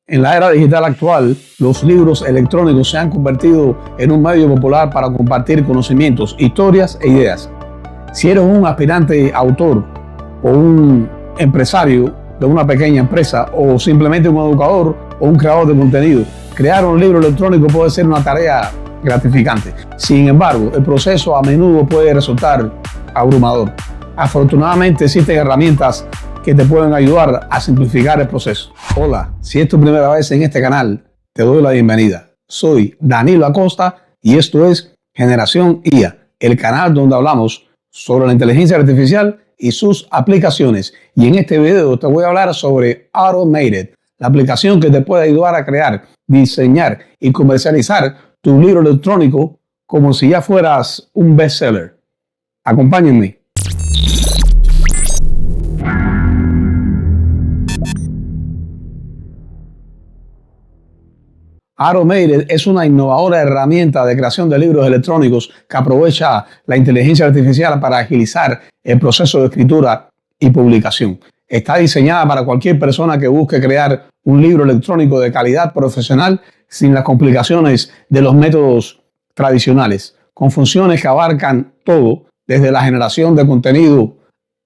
En la era digital actual, los libros electrónicos se han convertido en un medio popular para compartir conocimientos, historias e ideas. Si eres un aspirante autor o un empresario de una pequeña empresa o simplemente un educador o un creador de contenido, crear un libro electrónico puede ser una tarea gratificante. Sin embargo, el proceso a menudo puede resultar abrumador. Afortunadamente existen herramientas que te pueden ayudar a simplificar el proceso. Hola, si es tu primera vez en este canal, te doy la bienvenida. Soy Danilo Acosta y esto es Generación IA, el canal donde hablamos sobre la inteligencia artificial y sus aplicaciones. Y en este video te voy a hablar sobre Automated, la aplicación que te puede ayudar a crear, diseñar y comercializar tu libro electrónico como si ya fueras un bestseller. Acompáñenme. Automated es una innovadora herramienta de creación de libros electrónicos que aprovecha la inteligencia artificial para agilizar el proceso de escritura y publicación. Está diseñada para cualquier persona que busque crear un libro electrónico de calidad profesional sin las complicaciones de los métodos tradicionales, con funciones que abarcan todo, desde la generación de contenido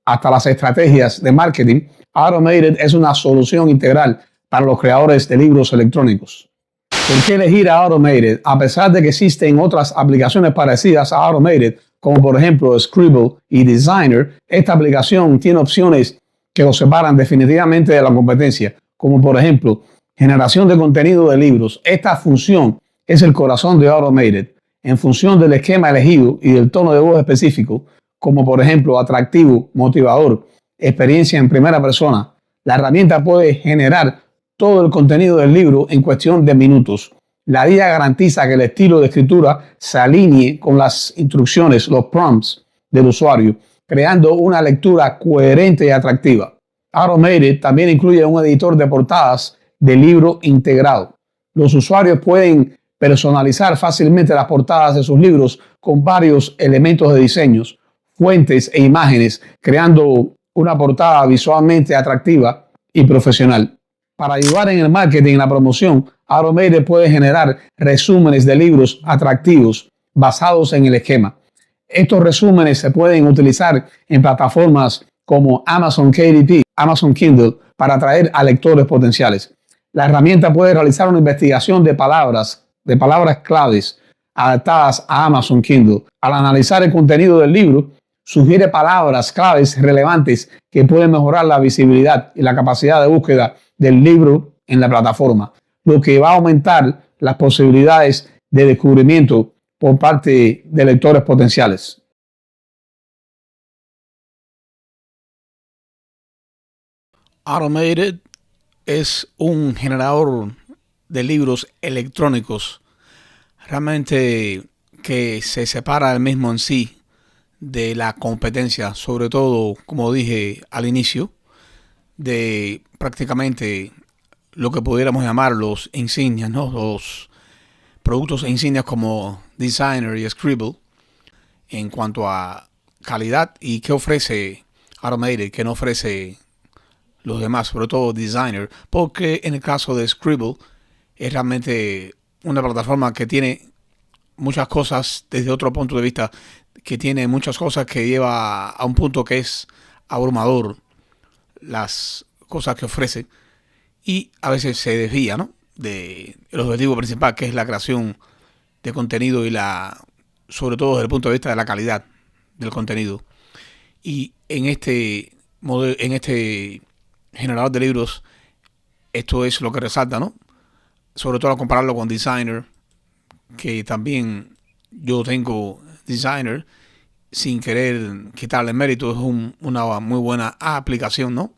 hasta las estrategias de marketing. Automated es una solución integral para los creadores de libros electrónicos. ¿Por qué elegir a Automated? A pesar de que existen otras aplicaciones parecidas a Automated, como por ejemplo Scribble y Designer, esta aplicación tiene opciones que lo separan definitivamente de la competencia, como por ejemplo generación de contenido de libros. Esta función es el corazón de Automated. En función del esquema elegido y del tono de voz específico, como por ejemplo atractivo, motivador, experiencia en primera persona, la herramienta puede generar todo el contenido del libro en cuestión de minutos. La guía garantiza que el estilo de escritura se alinee con las instrucciones, los prompts del usuario, creando una lectura coherente y atractiva. Automated también incluye un editor de portadas de libro integrado. Los usuarios pueden personalizar fácilmente las portadas de sus libros con varios elementos de diseños, fuentes e imágenes, creando una portada visualmente atractiva y profesional. Para ayudar en el marketing y la promoción, Automated puede generar resúmenes de libros atractivos basados en el esquema. Estos resúmenes se pueden utilizar en plataformas como Amazon KDP, Amazon Kindle, para atraer a lectores potenciales. La herramienta puede realizar una investigación de palabras claves adaptadas a Amazon Kindle. Al analizar el contenido del libro, sugiere palabras claves relevantes que pueden mejorar la visibilidad y la capacidad de búsqueda del libro en la plataforma, lo que va a aumentar las posibilidades de descubrimiento por parte de lectores potenciales. Automated es un generador de libros electrónicos realmente que se separa el mismo en sí de la competencia, sobre todo, como dije al inicio, de prácticamente lo que pudiéramos llamar los insignias, ¿no? Los productos insignias como Designer y Scribble en cuanto a calidad y qué ofrece Automated, que no ofrece los demás, sobre todo Designer, porque en el caso de Scribble es realmente una plataforma que tiene muchas cosas desde otro punto de vista, que tiene muchas cosas que lleva a un punto que es abrumador las cosas que ofrece y a veces se desvía, ¿no?, del objetivo principal, que es la creación de contenido y sobre todo desde el punto de vista de la calidad del contenido. Y en este generador de libros, esto es lo que resalta, ¿no?, sobre todo al compararlo con Designer, que también yo tengo Designer, sin querer quitarle mérito, es una muy buena aplicación, ¿no?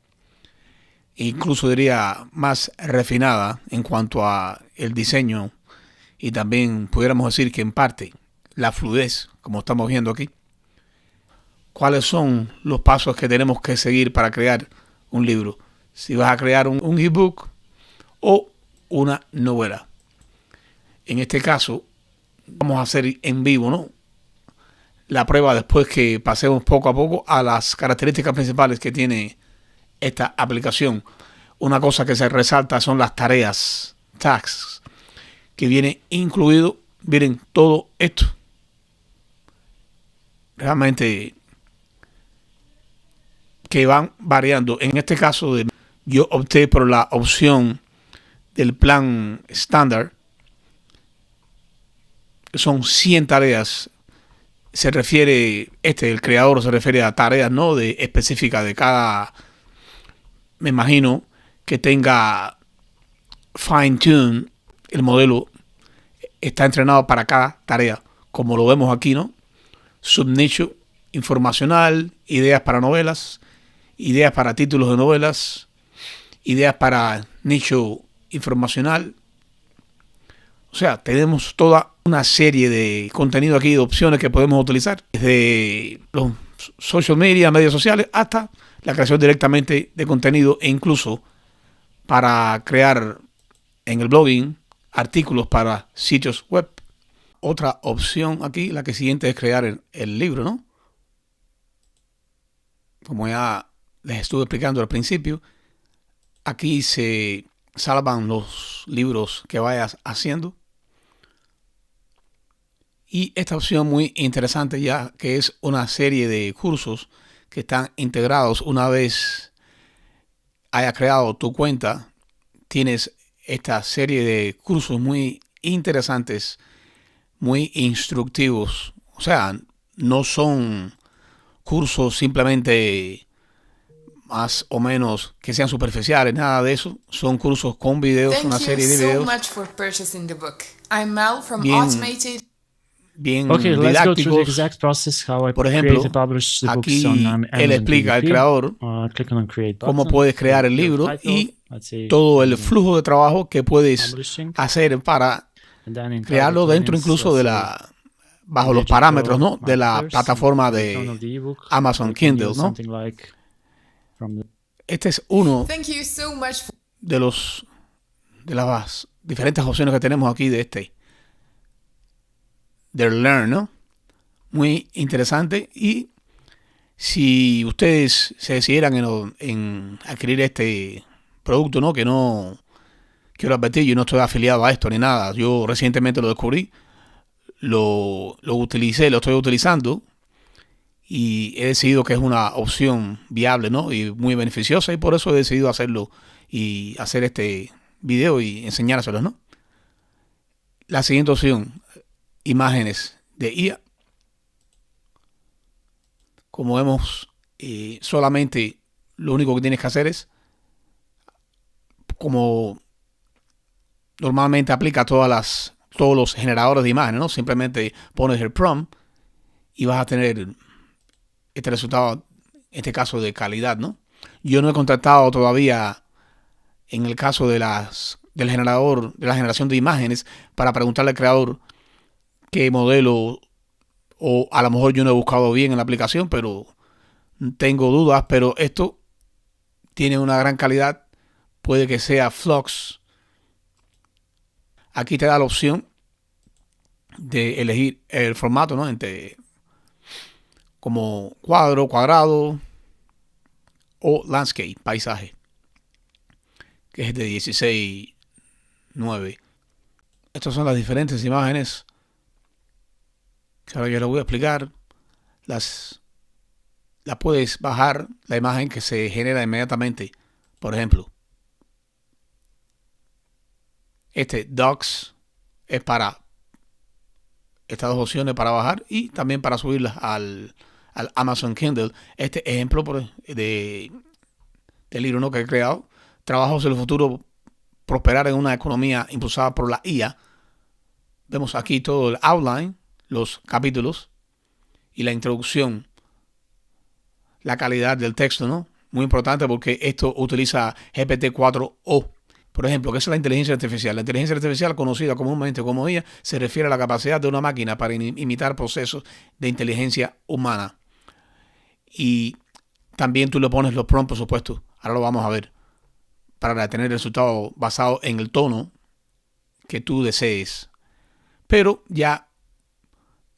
Incluso diría más refinada en cuanto a el diseño y también pudiéramos decir que en parte la fluidez, como estamos viendo aquí. ¿Cuáles son los pasos que tenemos que seguir para crear un libro? Si vas a crear un ebook o una novela. En este caso, vamos a hacer en vivo, ¿no?, la prueba después que pasemos poco a poco a las características principales que tiene esta aplicación. una cosa que se resalta son las tareas, tasks, que viene incluido, miren, todo esto. Realmente que van variando. En este caso, yo opté por la opción del plan estándar. Son 100 tareas. Se refiere, el creador se refiere a tareas, ¿no? Específicas de cada, me imagino, que tenga fine tune, el modelo está entrenado para cada tarea, como lo vemos aquí, ¿no? Subnicho informacional, ideas para novelas, ideas para títulos de novelas, ideas para nicho informacional. O sea, tenemos toda una serie de contenido aquí, de opciones que podemos utilizar, desde los social media, medios sociales, hasta la creación directamente de contenido, e incluso para crear en el blogging artículos para sitios web. Otra opción aquí, la que siguiente, es crear el libro, ¿no? Como ya les estuve explicando al principio, aquí se salvan los libros que vayas haciendo. Y esta opción muy interesante, ya que es una serie de cursos que están integrados. Una vez hayas creado tu cuenta, tienes esta serie de cursos muy interesantes, muy instructivos. O sea, no son cursos simplemente más o menos que sean superficiales, nada de eso. Son cursos con videos, una serie de videos bien Okay, let's go through the didácticos. exact process how I Por ejemplo, create and publish the books aquí on él Amazon explica al PDP. creador Click on create cómo button, puedes crear el your libro title, y let's say todo el Amazon flujo de trabajo que puedes Publishing, hacer para and then in crearlo target dentro audience, incluso de let's say bajo los digital parámetros, ¿no? de la marketers, plataforma and the tone of de the ebook, Amazon we can Kindle, use ¿no? something like from the Este es uno Thank you so much for de las diferentes opciones que tenemos aquí de Learn, ¿no? Muy interesante. Y si ustedes se decidieran en adquirir este producto, ¿no? Que no quiero advertir, yo no estoy afiliado a esto ni nada. Yo recientemente lo descubrí, lo utilicé, lo estoy utilizando y he decidido que es una opción viable, ¿no? Y muy beneficiosa, y por eso he decidido hacerlo y hacer este video y enseñárselos, ¿no? La siguiente opción, imágenes de IA. Como vemos, solamente lo único que tienes que hacer es, como normalmente aplica a todos los generadores de imágenes, ¿no? Simplemente pones el prompt y vas a tener este resultado, en este caso de calidad, ¿no? Yo no he contactado todavía, en el caso del generador, de la generación de imágenes, para preguntarle al creador qué modelo, o a lo mejor yo no he buscado bien en la aplicación, pero tengo dudas. Pero esto tiene una gran calidad, puede que sea Flux. Aquí te da la opción de elegir el formato, ¿no? Como cuadro, cuadrado o landscape, paisaje, que es de 16:9. Estas son las diferentes imágenes que ahora yo les voy a explicar. Las puedes bajar, la imagen que se genera inmediatamente. Por ejemplo, Docs es para estas dos opciones, para bajar y también para subirlas al Amazon Kindle. Este ejemplo del libro, ¿no?, que he creado, Trabajos del futuro, prosperar en una economía impulsada por la IA. Vemos aquí todo el outline, los capítulos y la introducción, la calidad del texto, ¿no? Muy importante, porque esto utiliza GPT-4o. Por ejemplo, ¿qué es la inteligencia artificial? La inteligencia artificial, conocida comúnmente como IA, se refiere a la capacidad de una máquina para imitar procesos de inteligencia humana. Y también tú le pones los prompts, por supuesto. Ahora lo vamos a ver. Para tener el resultado basado en el tono que tú desees. Pero ya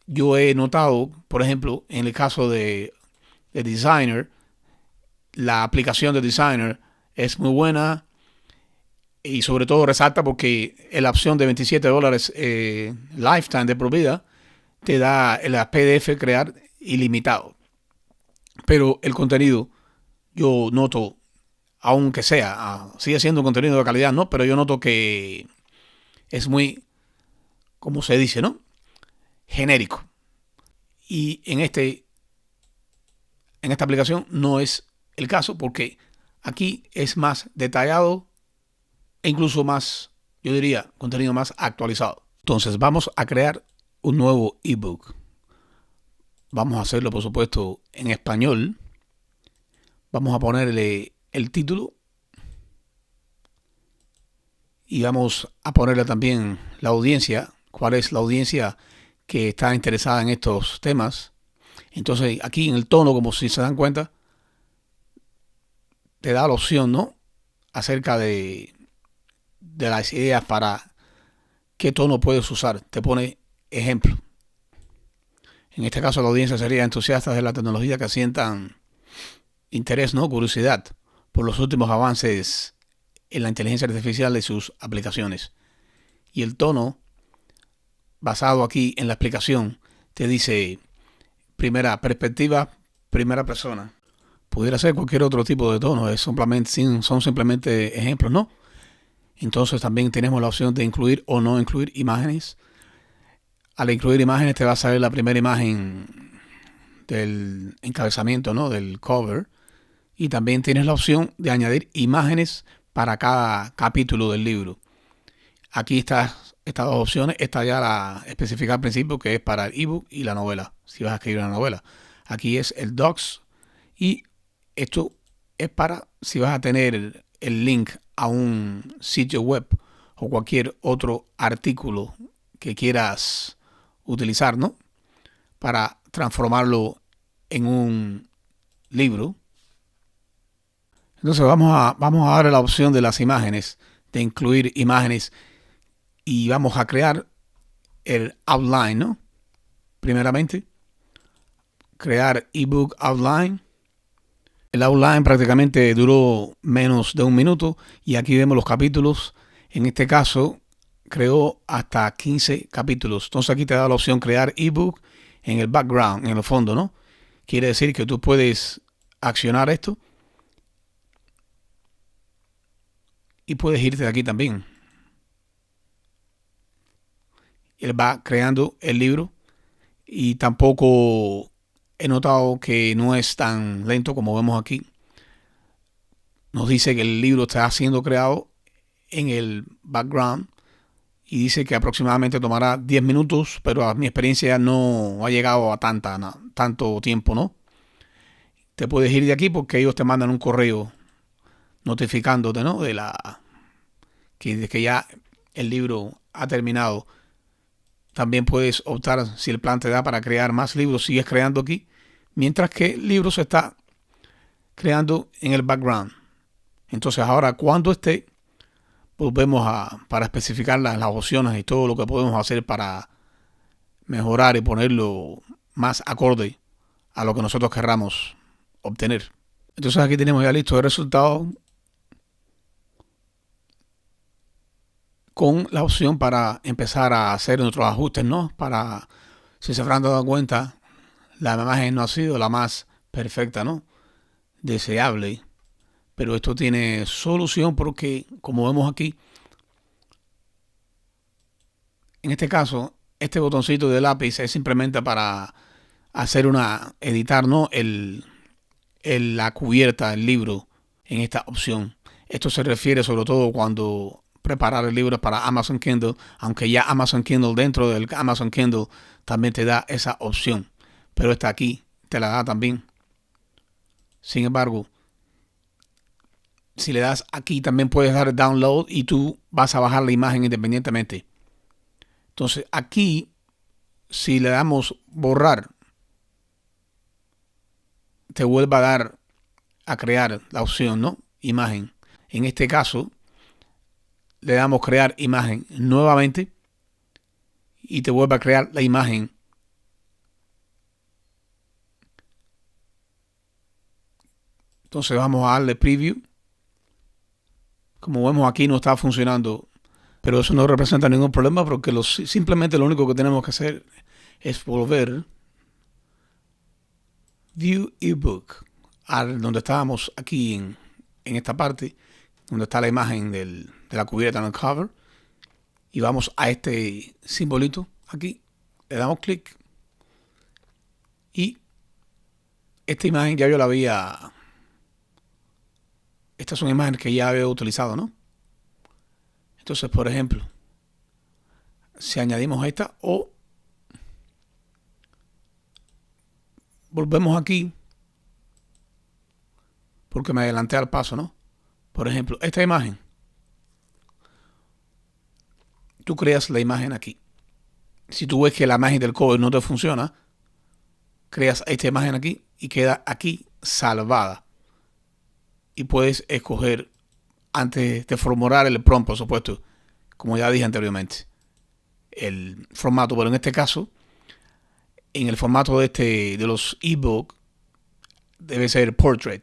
yo he notado, por ejemplo, en el caso de Designer, la aplicación de Designer es muy buena. Y sobre todo resalta porque la opción de $27 lifetime de por vida te da el PDF crear ilimitado. Pero el contenido, yo noto, aunque sea, sigue siendo un contenido de calidad, ¿no? Pero yo noto que es muy, como se dice, ¿no? Genérico. Y en esta aplicación no es el caso, porque aquí es más detallado e incluso más, yo diría, contenido más actualizado. Entonces vamos a crear un nuevo ebook. Vamos a hacerlo, por supuesto, en español. Vamos a ponerle el título y vamos a ponerle también la audiencia. ¿Cuál es la audiencia que está interesada en estos temas? Entonces aquí en el tono, como si se dan cuenta, te da la opción, ¿no? Acerca de las ideas para qué tono puedes usar. Te pone ejemplo. En este caso la audiencia sería entusiastas de la tecnología que sientan interés, ¿no? Curiosidad por los últimos avances en la inteligencia artificial y sus aplicaciones. Y el tono, basado aquí en la explicación, te dice primera perspectiva, primera persona. Pudiera ser cualquier otro tipo de tono, son simplemente ejemplos, ¿no? Entonces también tenemos la opción de incluir o no incluir imágenes. Al incluir imágenes te va a salir la primera imagen del encabezamiento, ¿no? Del cover. Y también tienes la opción de añadir imágenes para cada capítulo del libro. Aquí estas dos opciones. Está ya la especificada al principio, que es para el ebook y la novela, si vas a escribir una novela. Aquí es el docs y esto es para si vas a tener el link a un sitio web o cualquier otro artículo que quieras utilizar, ¿no? Para transformarlo en un libro. Entonces vamos a darle la opción de las imágenes, de incluir imágenes, y vamos a crear el outline, ¿no? Primeramente, crear ebook outline. El outline prácticamente duró menos de un minuto y aquí vemos los capítulos. En este caso, creó hasta 15 capítulos. Entonces aquí te da la opción crear ebook en el background, en el fondo, ¿no? Quiere decir que tú puedes accionar esto y puedes irte de aquí también. Él va creando el libro y tampoco he notado que no es tan lento como vemos aquí. Nos dice que el libro está siendo creado en el background y dice que aproximadamente tomará 10 minutos, pero a mi experiencia no ha llegado a tanto tiempo, ¿no? Te puedes ir de aquí porque ellos te mandan un correo notificándote, ¿no? De que ya el libro ha terminado. También puedes optar, si el plan te da, para crear más libros. Sigues creando aquí, mientras que el libro se está creando en el background. Entonces ahora cuando esté, volvemos para especificar las opciones y todo lo que podemos hacer para mejorar y ponerlo más acorde a lo que nosotros querramos obtener. Entonces aquí tenemos ya listo el resultado con la opción para empezar a hacer nuestros ajustes, ¿no? Para, si se habrán dado cuenta, la imagen no ha sido la más perfecta, ¿no? Deseable. Pero esto tiene solución porque, como vemos aquí, en este caso, este botoncito de lápiz es simplemente para hacer editar, ¿no? La cubierta, el libro, en esta opción. Esto se refiere sobre todo cuando preparar el libro para Amazon Kindle, aunque ya Amazon Kindle, dentro del Amazon Kindle, también te da esa opción. Pero esta aquí te la da también. Sin embargo, si le das aquí, también puedes dar download y tú vas a bajar la imagen independientemente. Entonces aquí, si le damos borrar, te vuelve a dar a crear la opción, ¿no? Imagen. En este caso, le damos crear imagen nuevamente y te vuelve a crear la imagen. Entonces vamos a darle preview. Como vemos aquí no está funcionando, pero eso no representa ningún problema porque simplemente lo único que tenemos que hacer es volver View ebook a donde estábamos aquí en esta parte donde está la imagen de la cubierta en el cover, y vamos a este simbolito aquí, le damos clic y esta imagen ya yo la había, estas son imágenes que ya había utilizado, ¿no? Entonces, por ejemplo, si añadimos esta o volvemos aquí, porque me adelanté al paso, ¿no? Por ejemplo, esta imagen, tú creas la imagen aquí. Si tú ves que la imagen del cover no te funciona, creas esta imagen aquí y queda aquí salvada. Y puedes escoger antes de formular el prompt, por supuesto, como ya dije anteriormente, el formato. Pero en este caso, en el formato de los ebook, debe ser portrait,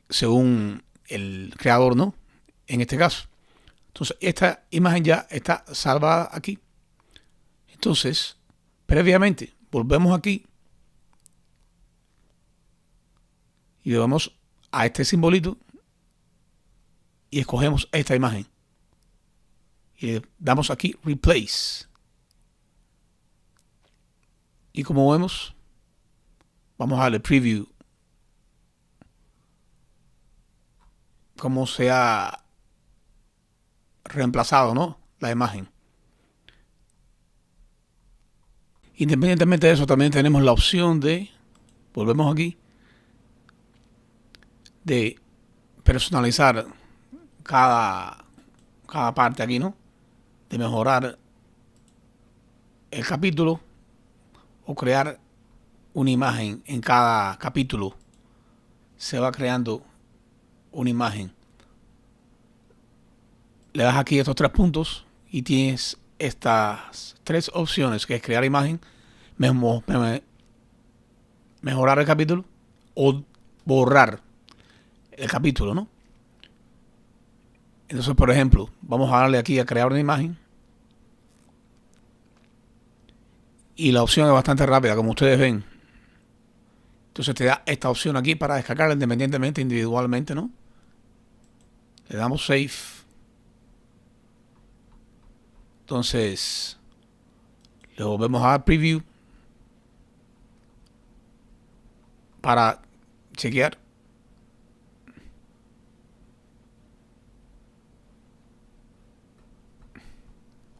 según el creador, ¿no? En este caso. Entonces, esta imagen ya está salvada aquí. Entonces, previamente, volvemos aquí y vamos a este simbolito y escogemos esta imagen. Y le damos aquí Replace. Y como vemos, vamos a darle Preview. Cómo se ha reemplazado, ¿no? La imagen. Independientemente de eso, también tenemos la opción de, volvemos aquí, de personalizar cada parte aquí, ¿no? De mejorar el capítulo o crear una imagen en cada capítulo. Se va creando una imagen. Le das aquí estos 3 puntos y tienes estas 3 opciones, que es crear imagen, mejorar el capítulo o borrar el capítulo, ¿no? Entonces, por ejemplo, vamos a darle aquí a crear una imagen y la opción es bastante rápida, como ustedes ven. Entonces te da esta opción aquí para descargarla independientemente, individualmente, ¿no? Le damos Save. Entonces, le volvemos a dar Preview para chequear.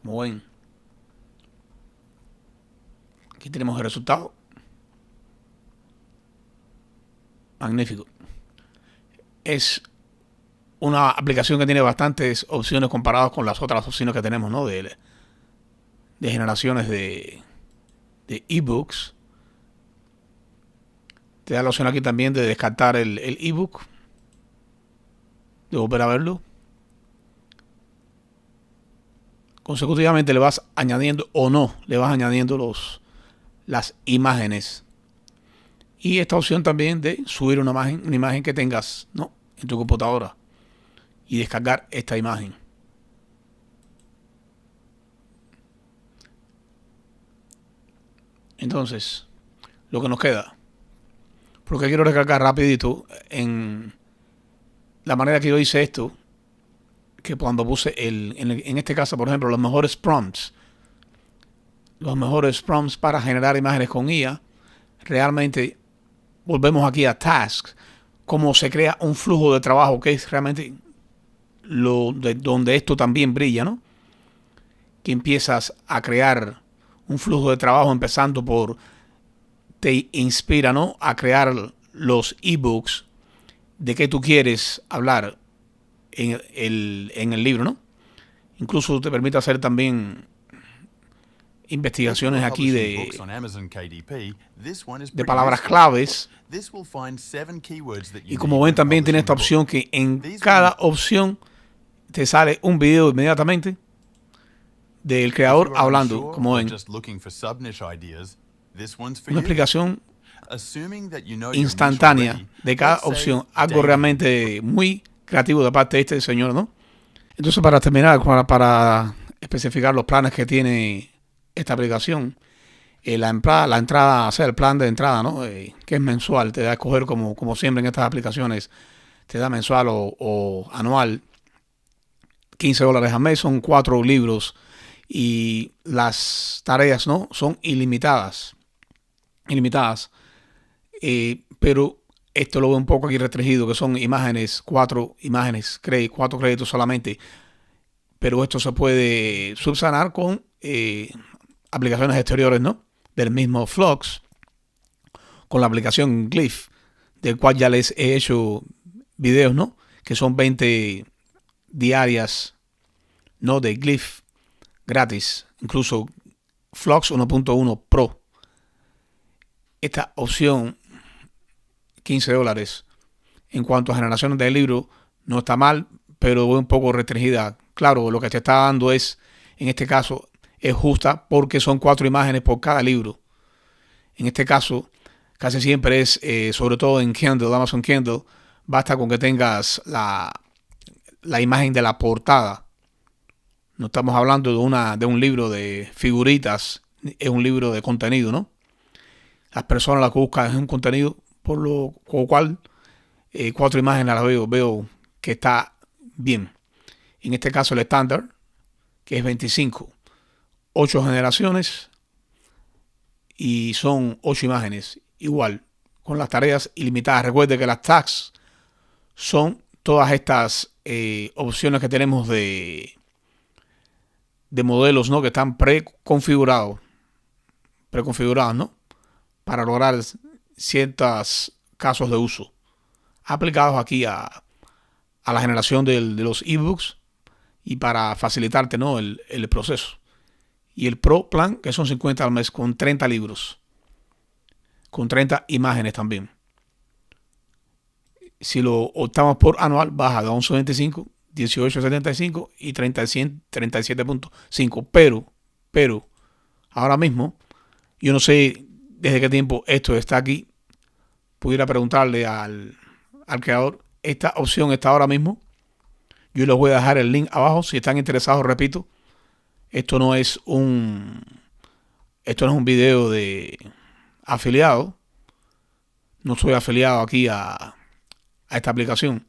Como ven, aquí tenemos el resultado. Magnífico. Es una aplicación que tiene bastantes opciones comparadas con las otras opciones que tenemos, ¿no? De generaciones de ebooks. Te da la opción aquí también de descartar el ebook, de volver a verlo. Consecutivamente le vas añadiendo o no, le vas añadiendo las imágenes. Y esta opción también de subir una imagen que tengas, ¿no? En tu computadora y descargar esta imagen. Entonces, lo que nos queda, porque quiero descargar rapidito en la manera que yo hice esto, que cuando puse en este caso, por ejemplo, los mejores prompts para generar imágenes con IA, realmente volvemos aquí a Tasks, cómo se crea un flujo de trabajo, que es realmente donde esto también brilla, ¿no? Que empiezas a crear un flujo de trabajo empezando por, te inspira, ¿no? A crear los ebooks de que tú quieres hablar en el libro, ¿no? Incluso te permite hacer también investigaciones aquí de palabras claves. Y como ven, también tiene esta opción que en cada opción te sale un video inmediatamente del creador hablando, como ven. Una explicación instantánea de cada opción. Algo realmente muy creativo de parte de este señor, ¿no? Entonces, para terminar, para especificar los planes que tiene esta aplicación, la entrada, o sea, el plan de entrada, ¿no? Que es mensual, te da a escoger como siempre en estas aplicaciones, te da mensual o anual, $15 al mes, son 4 libros y las tareas, ¿no? Son ilimitadas, pero esto lo veo un poco aquí restringido, que son imágenes, 4 imágenes, 4 créditos solamente, pero esto se puede subsanar con aplicaciones exteriores, ¿no? Del mismo Flux, con la aplicación Glyph, del cual ya les he hecho videos, ¿no? Que son 20 diarias, ¿no? De Glyph gratis, incluso Flux 1.1 Pro. Esta opción, $15. En cuanto a generaciones de libro, no está mal, pero un poco restringida. Claro, lo que te está dando es, en este caso, es justa porque son 4 imágenes por cada libro. En este caso, casi siempre es, sobre todo en Kindle, Amazon Kindle, basta con que tengas la imagen de la portada. No estamos hablando de un libro de figuritas, es un libro de contenido, ¿no? Las personas las que buscan es un contenido, por lo cual 4 imágenes las veo que está bien. En este caso el estándar, que es 25, 8 generaciones y son 8 imágenes, igual, con las tareas ilimitadas. Recuerde que las tags son todas estas opciones que tenemos de modelos, ¿no? Que están preconfigurados, ¿no? Para lograr ciertos casos de uso aplicados aquí a la generación de los ebooks y para facilitarte, ¿no? el proceso. Y el Pro Plan, que son 50 al mes con 30 libros, con 30 imágenes también. Si lo optamos por anual, baja de 11.25, 18.75 y 37.5. Pero, ahora mismo, yo no sé desde qué tiempo esto está aquí. Pudiera preguntarle al creador. Esta opción está ahora mismo. Yo les voy a dejar el link abajo si están interesados. Repito, esto no es un video de afiliado. No soy afiliado aquí a esta aplicación.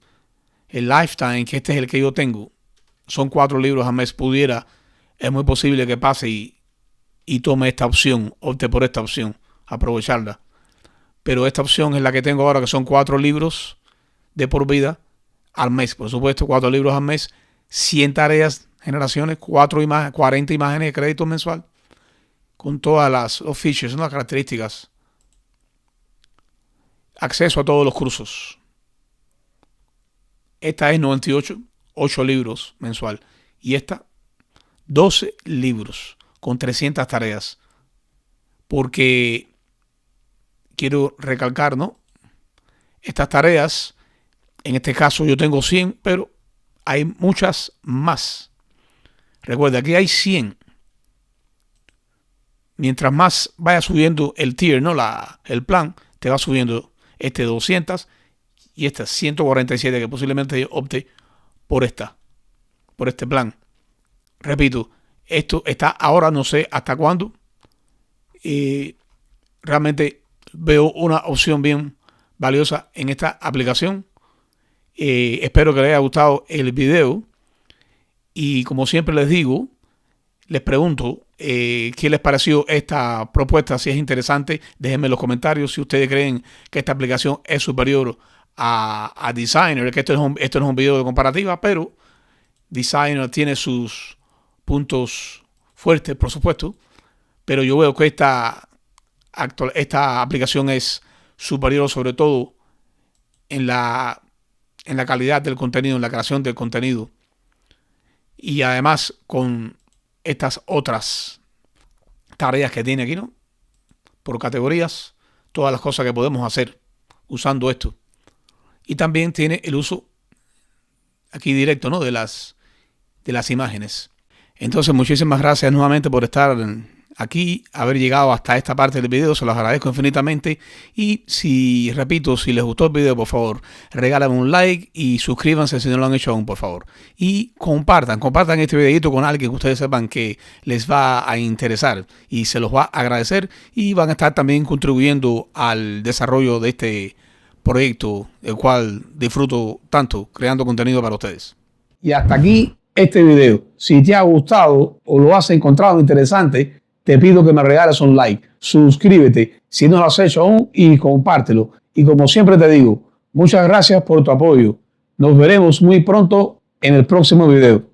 El Lifetime, que este es el que yo tengo, son 4 libros al mes. Es muy posible que pase y tome esta opción, opte por esta opción, aprovecharla. Pero esta opción es la que tengo ahora, que son 4 libros de por vida al mes. Por supuesto, 4 libros al mes, 100 tareas, generaciones, 40 imágenes de crédito mensual, con todas los features, las características. Acceso a todos los cursos. Esta es 98, 8 libros mensual. Y esta, 12 libros con 300 tareas. Porque quiero recalcar, ¿no? Estas tareas, en este caso yo tengo 100, pero hay muchas más. Recuerda, aquí hay 100. Mientras más vaya subiendo el tier, ¿no? El plan, te va subiendo 200 y 147, que posiblemente yo opte por este plan. Repito, esto está ahora, no sé hasta cuándo. Realmente veo una opción bien valiosa en esta aplicación. Espero que les haya gustado el video. Y como siempre les digo, les pregunto qué les pareció esta propuesta, si es interesante. Déjenme en los comentarios si ustedes creen que esta aplicación es superior a Designer, que esto no es un video de comparativa, pero Designer tiene sus puntos fuertes, por supuesto, pero yo veo que esta aplicación es superior, sobre todo en la calidad del contenido, en la creación del contenido, y además con estas otras tareas que tiene aquí, ¿no? Por categorías, todas las cosas que podemos hacer usando esto. Y también tiene el uso aquí directo, ¿no? de las imágenes. Entonces, muchísimas gracias nuevamente por estar aquí haber llegado hasta esta parte del video. Se los agradezco infinitamente. Y si les gustó el video, por favor, regálenme un like y suscríbanse si no lo han hecho aún, por favor. Y compartan este videito con alguien que ustedes sepan que les va a interesar y se los va a agradecer, y van a estar también contribuyendo al desarrollo de este proyecto, el cual disfruto tanto creando contenido para ustedes. Y hasta aquí este video. Si te ha gustado o lo has encontrado interesante, te pido que me regales un like, suscríbete si no lo has hecho aún y compártelo. Y como siempre te digo, muchas gracias por tu apoyo. Nos veremos muy pronto en el próximo video.